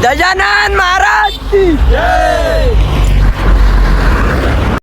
गजानन महाराज की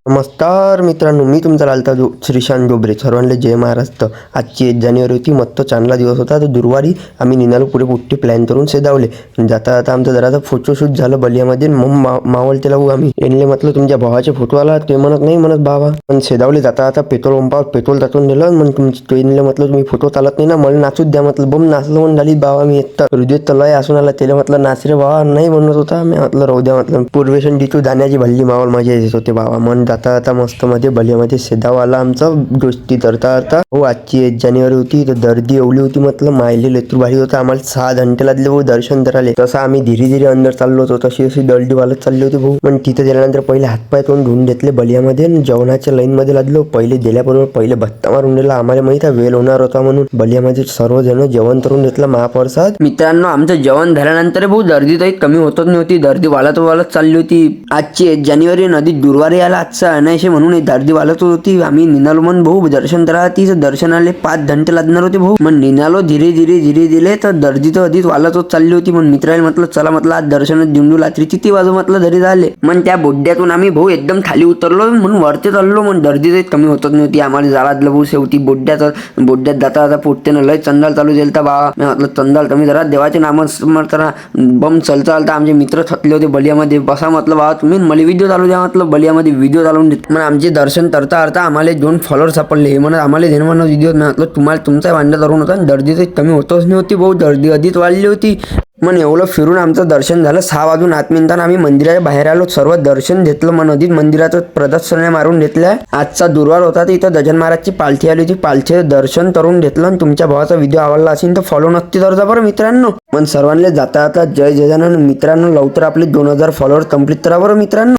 नमस्कार मित्रांनो, मी तुमचा लालता श्रीशांत डोबरे. सर्वांना जय महाराष्ट्र. आजची 1 जानेवारी होती. मस्त चांगला दिवस होता. तर दुर्वारी आम्ही निघालो पुढे पुट्टी प्लॅन करून सेदावले. जाता जाता आमचं जरा फोटोशूट झालं बलियामध्ये. मग मावळते लावू आम्ही यांनी म्हटलं तुमच्या भावाचे फोटो आला. ते म्हणत नाही म्हणत बाबा. पण सेदावले जाता आता पेट्रोल पंपावर पेट्रोल टाकून दिलं. मग ट्रेनला म्हटलं तुम्ही फोटो चालत नाही ना, मला नाचूच द्या म्हटलं. बम नाचलं म्हणून झाली बाबा. मी एकटा हृदय तलय असून आला. त्याला म्हटलं नाच रे बाबा. नाही म्हणत होता. मी म्हटलं राहू द्या म्हटलं. पूर्वेशन डिटू दाण्याची भल्ली मावळ मजा येत होते बाबा. मन जाता जाता मस्त मध्ये बलियामध्ये सेदाव आला आमचा गोष्टी तरता तरता. हो आजची 1 जानेवारी होती. तर गर्दी एवढी होती म्हटलं मायले लेतूर भारी होतं. आम्हाला 6 घंटे लागले भाऊ दर्शन करायला. तसं आम्ही धीरे धीरे अंदर चाललो होतो. तशी अशी दळडी वालत चालली होती भाऊ. पण तिथे गेल्यानंतर पहिले हातपाय तोंड धुवून घेतले बलियामध्ये. जेवणाच्या लाईन मध्ये लागलो. पहिले गेल्याबरोबर पहिले भत्ता मारून दिला. आम्हाला माहिती आहे वेळ होणार होता म्हणून. बलियामध्ये सर्वजण जेवण करून घेतलं महाप्रसाद. मित्रांनो, आमचं जेवण झाल्यानंतर भाऊ गर्दी तर कमी होतच नव्हती. गर्दी वालत चालली होती. आजची 1 जानेवारी नदीत दुर्वारी आला आजचा अनायशे म्हणून गर्दी वालत होती. आम्ही निघालो मन भाऊ दर्शन करा. तिचं दर्शनाले 5 घंटे लागणार होते भाऊ. मग निघालो धीरे धीरे तर गर्दी तर अधिक वालतच चालली होती. मग मित्राला म्हटलं चला म्हटलं आज दर्शनात दिंडू रात्रीची ती वाजू म्हटलं घरी झाले. मग त्या बोड्यातून आम्ही भाऊ एकदम खाली उतरलो म्हणून वरती चाललो. मग गर्दी तर कमी होतच नव्हती. आम्हाला जाळातलं भाऊ शेवटी बोड्यात जाता जाता पोटतेनं लय चंदाल चालू झालता बाबा. मी म्हटलं चंदाल तुम्ही जरा देवाचे नाम स्मरताना बम चालता. आमचे मित्र थकले होते बलियामध्ये. बसा म्हटलं बाबा तुम्ही मला व्हिडिओ चालू द्या म्हटलं. बलियामध्ये व्हिडिओ चालवून देत. मग आमचे दर्शन तरता आम्हाला 2 फॉलोअर सापडले. म्हणत आम्हाला देणं म्हणून व्हिडिओ म्हटलं तुम्हाला तुमचा भांडा धरून होता. गर्दी तर कमी होतच नव्हती भाऊ. गर्दी अधिक वाढली होती. मग एवढं फिरून आमचं दर्शन झालं. 6 वाजून 8 मिनिटांना आम्ही मंदिराच्या बाहेर आलो. सर्व दर्शन घेतलं. मग नदीत मंदिराचं प्रदक्षिण्या मारून घेतल्या. आजचा दुर्वार होता. तर इथं गजानन महाराजची पालखी आली होती. पालखीचं दर्शन करून घेतलं. आणि तुमच्या भावाचा व्हिडिओ आवडला असेल तर फॉलो नक्की करजा बरं मित्रांनो. पण सर्वांना जाता जाता जय गजानन मित्रांनो. लवकर आपले 2000 फॉलोअर कंप्लीट करा बरं मित्रांनो.